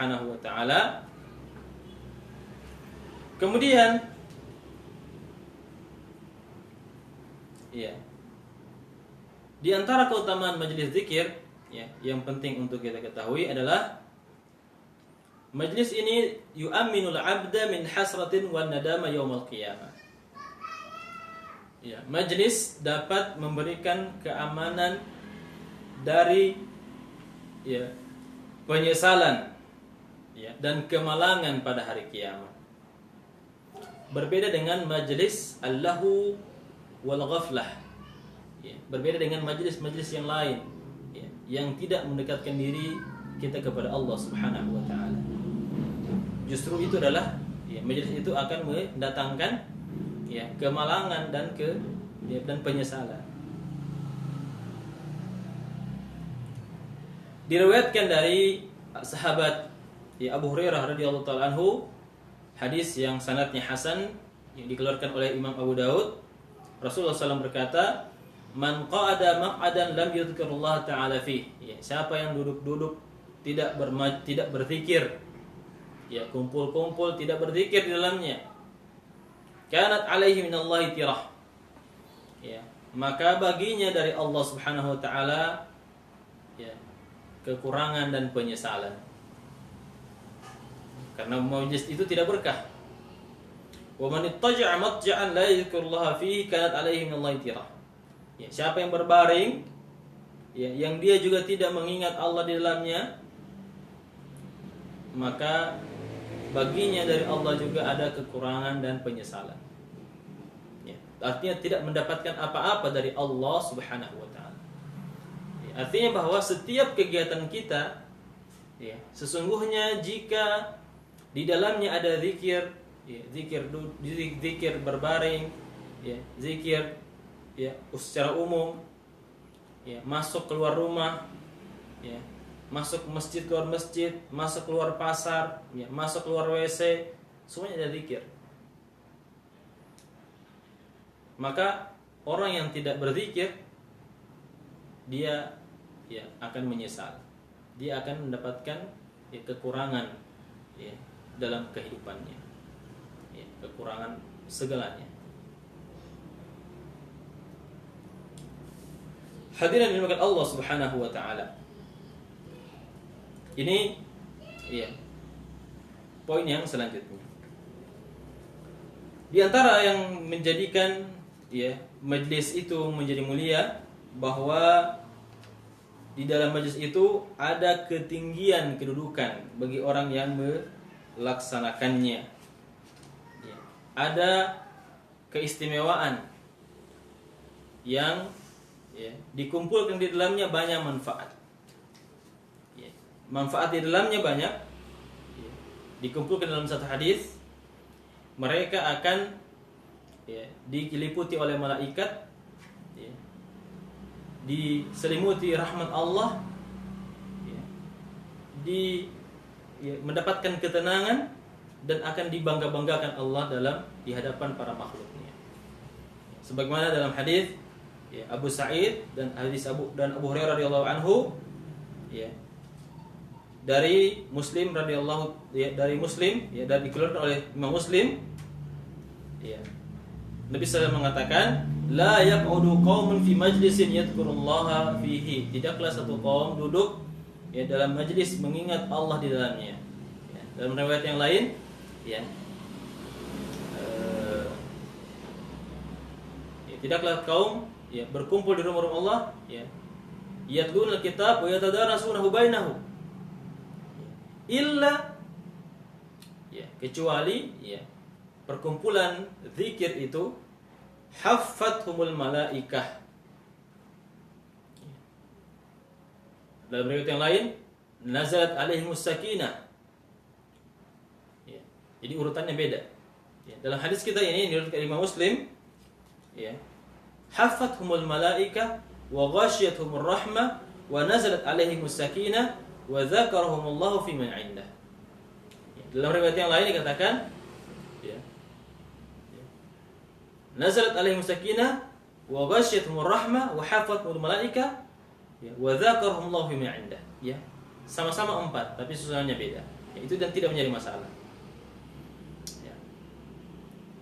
Subhanahu wa taala. Kemudian di antara keutamaan majelis zikir yang penting untuk kita ketahui adalah majelis ini yu'amminul 'abda min hasratin wan nadama yaumil qiyamah. Majelis dapat memberikan keamanan dari penyesalan dan kemalangan pada hari kiamat. Berbeda dengan majelis al-lahu wal ghaflah. Berbeda dengan majelis-majelis yang lain yang tidak mendekatkan diri kita kepada Allah Subhanahu wa taala. Justru itu adalah majelis itu akan mendatangkan kemalangan dan penyesalan. Diriwayatkan dari sahabat Abu Hurairah radhiyallahu taala anhu, hadis yang sanadnya hasan yang dikeluarkan oleh Imam Abu Daud. Rasulullah SAW berkata, "Man qa'ada maq'adan lam yudhkurullah ta'ala fi." Siapa yang duduk-duduk tidak berzikir, kumpul-kumpul tidak berzikir di dalamnya, kanat alaihi minallahi tirah. Maka baginya dari Allah Subhanahu wa taala kekurangan dan penyesalan. Karena majelis itu tidak berkah. Wa man ittaja'a matja'an la yadhkurullaha fihi kanat alaihi minallahi tirah. Siapa yang berbaring yang dia juga tidak mengingat Allah di dalamnya, maka baginya dari Allah juga ada kekurangan dan penyesalan. Artinya tidak mendapatkan apa-apa dari Allah Subhanahu wa taala. Artinya bahwa setiap kegiatan kita sesungguhnya jika di dalamnya ada zikir, zikir berbaring, zikir secara umum, masuk keluar rumah, masuk masjid keluar masjid, masuk keluar pasar, masuk keluar WC, semuanya ada zikir. Maka orang yang tidak berzikir dia akan menyesal. Dia akan mendapatkan kekurangan dalam kehidupannya. Kekurangan segalanya. Hadirin yang dimuliakan Allah Subhanahu wa taala. Ini poin yang selanjutnya. Di antara yang menjadikan majelis itu menjadi mulia, bahwa di dalam majelis itu ada ketinggian kedudukan bagi orang yang melaksanakannya. Ada keistimewaan yang dikumpulkan di dalamnya banyak manfaat. Manfaat di dalamnya banyak. Dikumpulkan dalam satu hadis, mereka akan diliputi oleh malaikat, diselimuti rahmat Allah, mendapatkan ketenangan, dan akan dibangga-banggakan Allah di hadapan para makhluknya. Sebagaimana dalam hadis Abu Sa'id dan Abu Hurairah radhiyallahu anhu, dari Muslim dari Muslim dan dikeluarkan oleh Imam Muslim, Nabi SAW mengatakan, la yaq'udu qaumun fi majlisin yadhkurullaha fihi. Tidaklah satu kaum duduk dalam majlis mengingat Allah di dalamnya. Dalam riwayat yang lain, tidaklah kaum berkumpul di rumah Allah, yatluna al-kitab wa yatadarasunahu bainahum, illa kecuali perkumpulan zikir itu haffathumul malaikah. Dalam riwayat yang lain, nazalat alaihimus sakinah. Jadi urutannya beda. Dalam hadis kita ini menurut Imam Muslim, haffathumul malaikah wa ghashiyatuhumur rahmah wa nazalat alaihimus sakinah wa dzakarahumullahu fi man 'indah. Dalam riwayat yang lain dikatakan, nazalat alaihimus sakinah wa ghashiyatuhumur rahmah wa haffathumul malaikah wa dzakarahumullahu fi man 'indah. Sama-sama 4 tapi susunannya beda. Itu dan tidak menjadi masalah. Ya.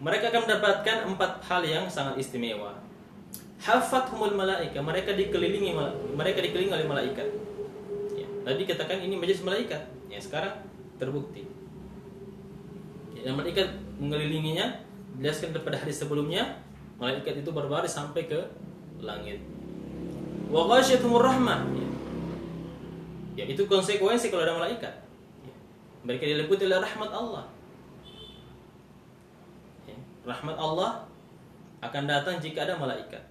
Mereka akan mendapatkan 4 hal yang sangat istimewa. Hafathumul malaika, mereka dikelilingi oleh malaikat. Ya. Tadi katakan ini majelis malaikat. Ya, sekarang terbukti. Ya, dan malaikat mengelilinginya, dijelaskan pada hadis sebelumnya, malaikat itu berbaris sampai ke langit. Wa ghasyiyatuhumur rahmah. Ya, itu konsekuensi kalau ada malaikat. Ya. Mereka diliputi oleh rahmat Allah. Ya. Rahmat Allah akan datang jika ada malaikat.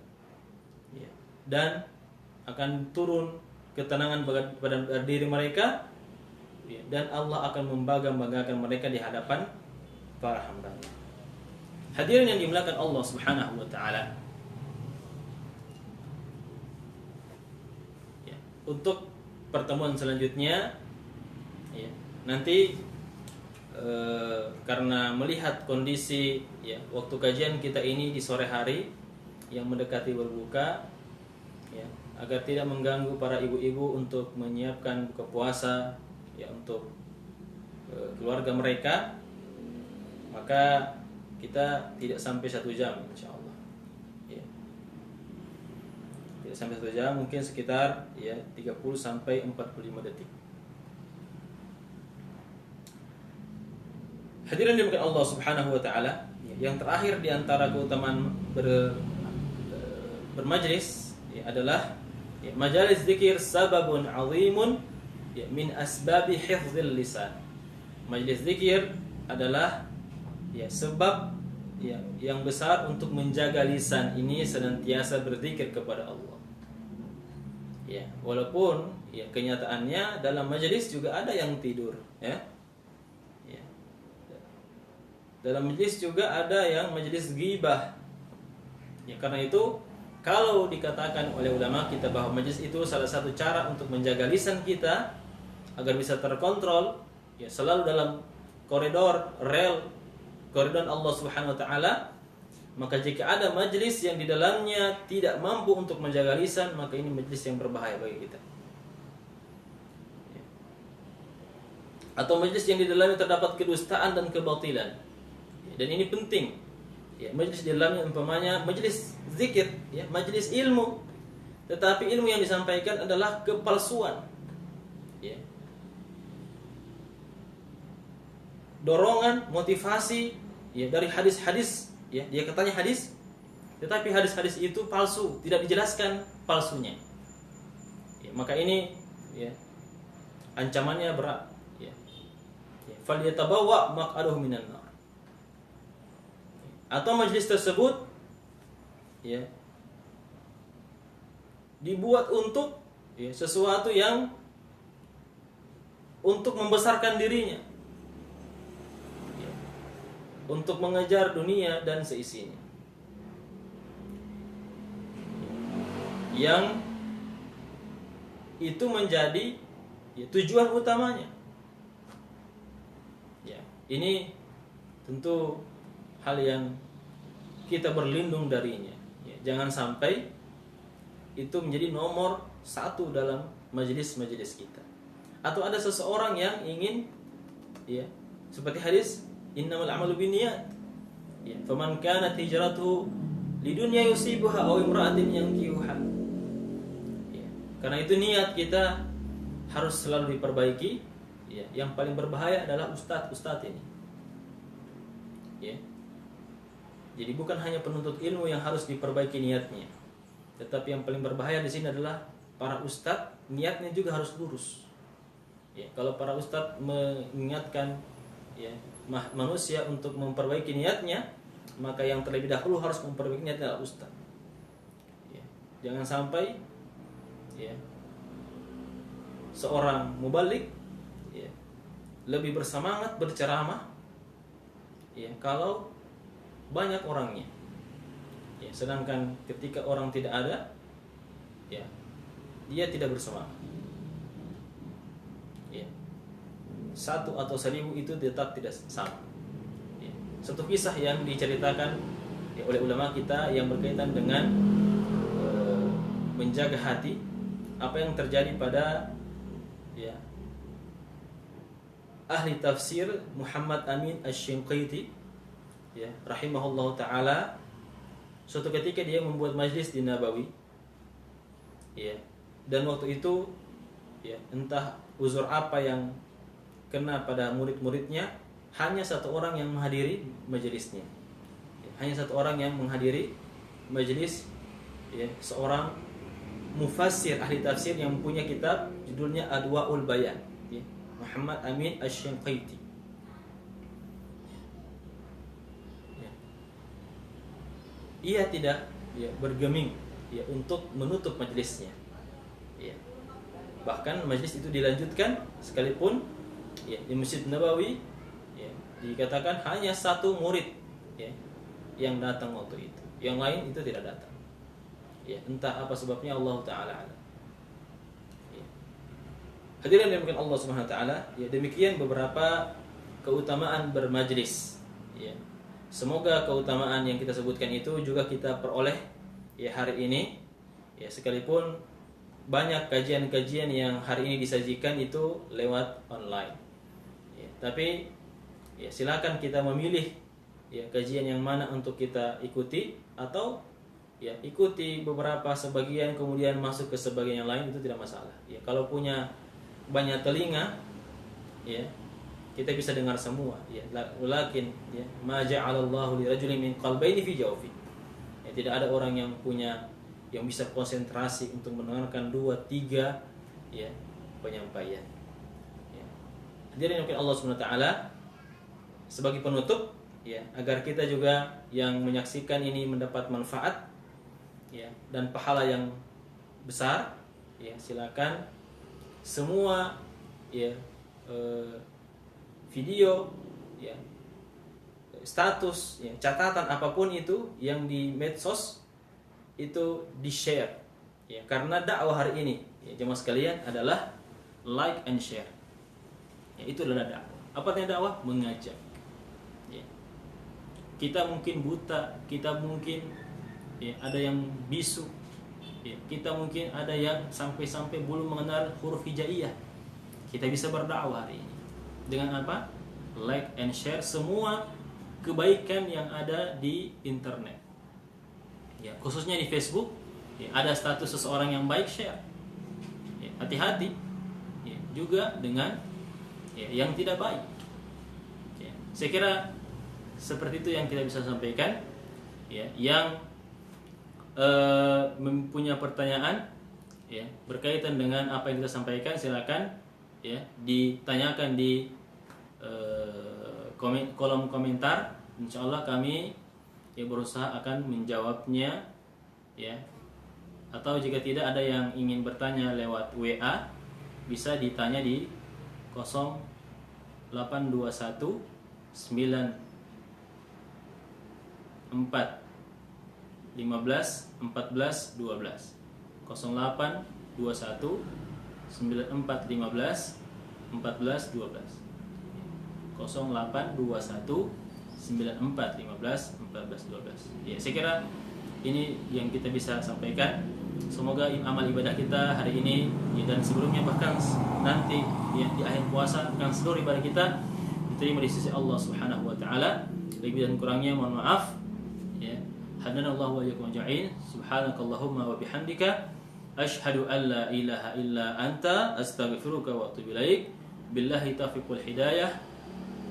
Ya. Dan akan turun ketenangan pada diri mereka. Ya. Dan Allah akan membangga-banggakan mereka di hadapan para hamba-Nya. Hadirin yang dimuliakan Allah Subhanahu wa taala. Ya, untuk pertemuan selanjutnya ya, nanti karena melihat kondisi ya, waktu kajian kita ini di sore hari yang mendekati berbuka ya, agar tidak mengganggu para ibu-ibu untuk menyiapkan buka puasa ya, untuk keluarga mereka, maka kita tidak sampai 1 jam insyaallah ya. Tidak sampai 1 jam, mungkin sekitar ya 30 sampai 45 detik. Hadirin dimuliakan Allah Subhanahu wa taala, yang terakhir di antara keutamaan bermajlis ya, adalah ya, majalis zikir sababun azimun ya, min asbabi hifdzil lisan. Majelis zikir adalah ya, sebab ya, yang besar untuk menjaga lisan ini senantiasa berzikir kepada Allah. Ya, walaupun ya, kenyataannya dalam majelis juga ada yang tidur, ya. Ya. Dalam majelis juga ada yang majelis ghibah. Ya, karena itu kalau dikatakan oleh ulama kita bahwa majelis itu salah satu cara untuk menjaga lisan kita agar bisa terkontrol, ya, selalu dalam koridor Allah Subhanahu wa taala, maka jika ada majelis yang di dalamnya tidak mampu untuk menjaga lisan, maka ini majelis yang berbahaya bagi kita. Atau majelis yang di dalamnya terdapat kedustaan dan kebatilan. Dan ini penting. Ya, majelis di dalamnya umpamanya majelis zikir, ya, majelis ilmu, tetapi ilmu yang disampaikan adalah kepalsuan. Ya. Dorongan, motivasi ya, dari hadis-hadis ya, dia katanya hadis, tetapi hadis-hadis itu palsu, tidak dijelaskan palsunya. Ya, maka ini ya, ancamannya berat. Ya. Ya, falyatabawwa maq'adahu minan nar. Atau majelis tersebut ya, dibuat untuk ya, sesuatu yang untuk membesarkan dirinya, untuk mengejar dunia dan seisinya, yang itu menjadi ya, tujuan utamanya. Ya, ini tentu hal yang kita berlindung darinya. Ya, jangan sampai itu menjadi nomor 1 dalam majelis-majelis kita. Atau ada seseorang yang ingin ya, seperti hadis innamal a'malu binniyat. Ya, faman kanat hijratuhu lidunya yusibuha aw imra'atin yankihuha. Ya, karena itu niat kita harus selalu diperbaiki. Ya, yang paling berbahaya adalah ustadz ini. Ya. Jadi bukan hanya penuntut ilmu yang harus diperbaiki niatnya, tetapi yang paling berbahaya di sini adalah para ustadz, niatnya juga harus lurus. Ya, kalau para ustadz mengingatkan ya, manusia untuk memperbaiki niatnya, maka yang terlebih dahulu harus memperbaiki niatnya adalah ustadz. Ya, jangan sampai ya, seorang mubalik ya, lebih bersemangat berceramah ya, kalau banyak orangnya ya, sedangkan ketika orang tidak ada ya, dia tidak bersemangat ya. 1 atau 1000 itu tetap tidak sama ya. Satu kisah yang diceritakan ya, oleh ulama kita yang berkaitan dengan menjaga hati, apa yang terjadi pada ya, ahli tafsir Muhammad Amin Asy-Shinqiti, ya, rahimahullah taala, suatu ketika dia membuat majlis di Nabawi, ya, dan waktu itu, ya, entah uzur apa yang kena pada murid-muridnya, hanya satu orang yang menghadiri majelisnya, ya, hanya satu orang yang menghadiri majelis, ya, seorang mufassir ahli tafsir yang punya kitab judulnya Adwaul Bayan, ya, Muhammad Amin Asy-Shinqiti. Ya. Ia tidak, ya, bergeming, ya, untuk menutup majelisnya. Ya. Bahkan majelis itu dilanjutkan sekalipun, ya, di Masjid Nabawi, ya, dikatakan hanya satu murid, ya, yang datang waktu itu. Yang lain itu tidak datang. Ya, entah apa sebabnya, Allah taala alam. Ya. Hadirin yang dimuliakan Allah Subhanahu wa taala, ya, demikian beberapa keutamaan bermajlis, ya. Semoga keutamaan yang kita sebutkan itu juga kita peroleh, ya, hari ini, ya, sekalipun banyak kajian-kajian yang hari ini disajikan itu lewat online, ya, tapi, ya, silakan kita memilih, ya, kajian yang mana untuk kita ikuti, atau, ya, ikuti beberapa sebagian kemudian masuk ke sebagian yang lain, itu tidak masalah. Ya, kalau punya banyak telinga, ya, kita bisa dengar semua, ya. Walakin, ya, ma ja'alallahu lirajulin min qalbayni fi jawfi. Ya, tidak ada orang yang bisa konsentrasi untuk mendengarkan 2-3, ya, penyampaian. Ya. Hadirin yang Allah Subhanahu wa taala, sebagai penutup, ya, agar kita juga yang menyaksikan ini mendapat manfaat, ya, dan pahala yang besar, ya, silakan semua, ya, video, ya, status, ya, catatan apapun itu yang di medsos itu di-share, ya, karena dakwah hari ini, ya, jemaah sekalian, adalah like and share. Ya, itu adalah dakwah. Apa artinya dakwah? Mengajak. Ya. Kita mungkin buta, kita mungkin, ya, ada yang bisu, ya, kita mungkin ada yang sampai-sampai belum mengenal huruf hijaiyah. Kita bisa berdakwah hari ini dengan apa? Like and share semua kebaikan yang ada di internet, ya, khususnya di Facebook, ya, ada status seseorang yang baik, share, ya, hati-hati, ya, juga dengan, ya, yang tidak baik, ya. Saya kira seperti itu yang kita bisa sampaikan, ya. Yang mempunyai pertanyaan, ya, berkaitan dengan apa yang kita sampaikan, silakan, ya, ditanyakan di kolom komentar. Insyaallah kami, ya, berusaha akan menjawabnya, ya. Atau jika tidak ada yang ingin bertanya lewat WA, bisa ditanya di 0821 94 15 14 12 0821 94 15 14 12 0821 94 15 14 12. Ya, saya kira ini yang kita bisa sampaikan. Semoga amal ibadah kita hari ini, ya, dan sebelumnya, bahkan nanti, ya, di akhir puasa, akan seluruh ibadah kita diterima di sisi Allah Subhanahu wa taala. Lebih dan kurangnya mohon maaf, ya. Hadanallahu wa iyyakum ajma'in. Subhanakallahumma wa bihamdika asyhadu an la ilaha illa anta astaghfiruka wa atubu ilaik. Billahi taufiq wal hidayah.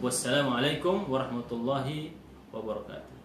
Wassalamualaikum warahmatullahi wabarakatuh.